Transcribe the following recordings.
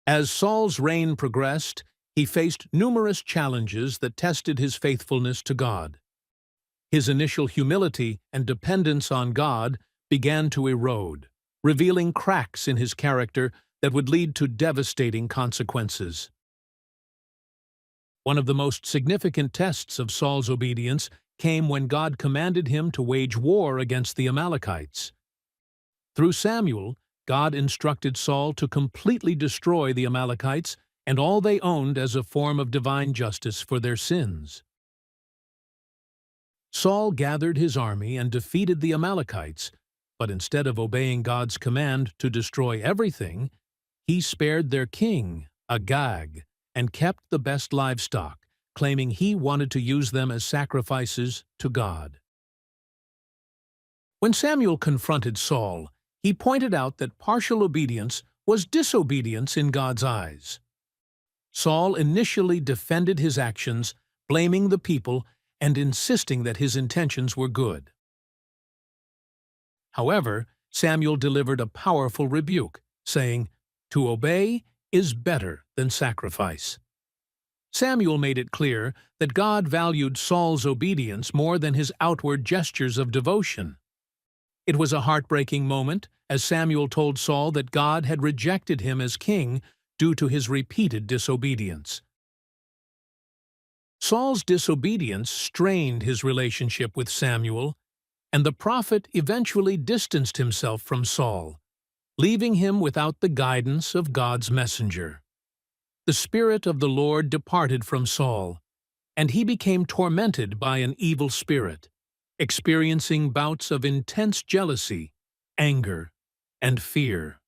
As Saul's reign progressed, he faced numerous challenges that tested his faithfulness to God. His initial humility and dependence on God began to erode, revealing cracks in his character that would lead to devastating consequences. One of the most significant tests of Saul's obedience came when God commanded him to wage war against the Amalekites. Through Samuel, God instructed Saul to completely destroy the Amalekites and all they owned as a form of divine justice for their sins. Saul gathered his army and defeated the Amalekites, but instead of obeying God's command to destroy everything, he spared their king, Agag, and kept the best livestock, claiming he wanted to use them as sacrifices to God. When Samuel confronted Saul, he pointed out that partial obedience was disobedience in God's eyes. Saul initially defended his actions, blaming the people and insisting that his intentions were good. However, Samuel delivered a powerful rebuke, saying, "To obey is better than sacrifice." Samuel made it clear that God valued Saul's obedience more than his outward gestures of devotion. It was a heartbreaking moment as Samuel told Saul that God had rejected him as king due to his repeated disobedience. Saul's disobedience strained his relationship with Samuel, and the prophet eventually distanced himself from Saul, leaving him without the guidance of God's messenger. The Spirit of the Lord departed from Saul, and he became tormented by an evil spirit, experiencing bouts of intense jealousy, anger, and fear.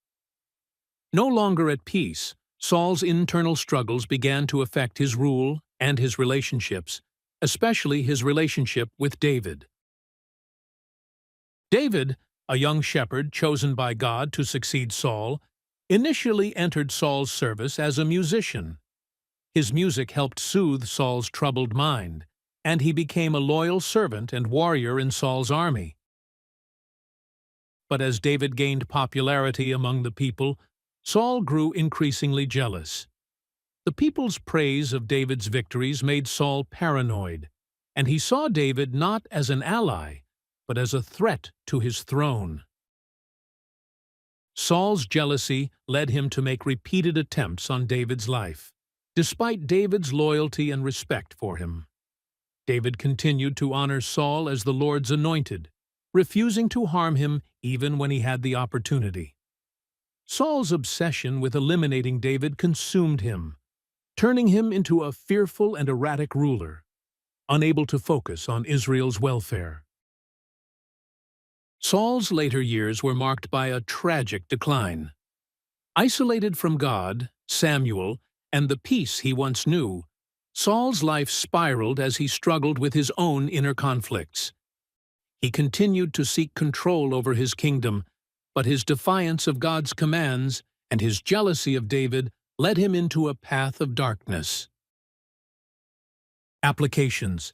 No longer at peace, Saul's internal struggles began to affect his rule and his relationships, especially his relationship with David. David, a young shepherd chosen by God to succeed Saul, initially entered Saul's service as a musician. His music helped soothe Saul's troubled mind, and he became a loyal servant and warrior in Saul's army. But as David gained popularity among the people, Saul grew increasingly jealous. The people's praise of David's victories made Saul paranoid, and he saw David not as an ally, but as a threat to his throne. Saul's jealousy led him to make repeated attempts on David's life, despite David's loyalty and respect for him. David continued to honor Saul as the Lord's anointed, refusing to harm him even when he had the opportunity. Saul's obsession with eliminating David consumed him, turning him into a fearful and erratic ruler, unable to focus on Israel's welfare. Saul's later years were marked by a tragic decline. Isolated from God, Samuel, and the peace he once knew, Saul's life spiraled as he struggled with his own inner conflicts. He continued to seek control over his kingdom, but his defiance of God's commands and his jealousy of David led him into a path of darkness. Applications.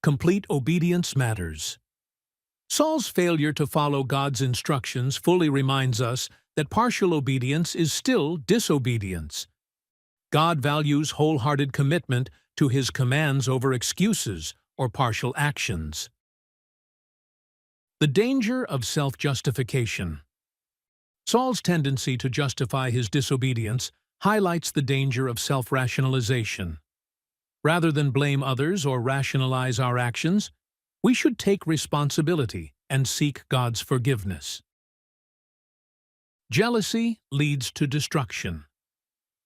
Complete obedience matters. Saul's failure to follow God's instructions fully reminds us that partial obedience is still disobedience. God values wholehearted commitment to his commands over excuses or partial actions. The danger of self-justification. Saul's tendency to justify his disobedience highlights the danger of self-rationalization. Rather than blame others or rationalize our actions, we should take responsibility and seek God's forgiveness. Jealousy leads to destruction.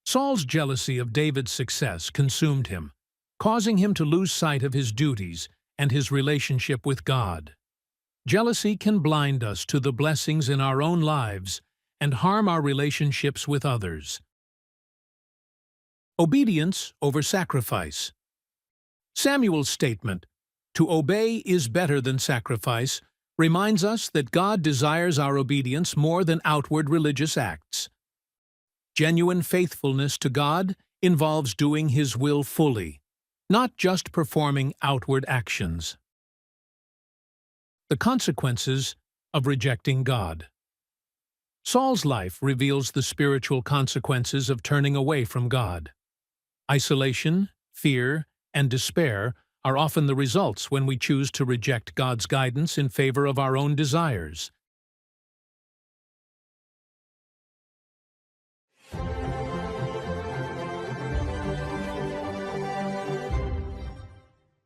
Saul's jealousy of David's success consumed him, causing him to lose sight of his duties and his relationship with God. Jealousy can blind us to the blessings in our own lives and harm our relationships with others. Obedience over sacrifice. Samuel's statement, "To obey is better than sacrifice," reminds us that God desires our obedience more than outward religious acts. Genuine faithfulness to God involves doing His will fully, not just performing outward actions. The consequences of rejecting God. Saul's life reveals the spiritual consequences of turning away from God. Isolation, fear, and despair are often the results when we choose to reject God's guidance in favor of our own desires.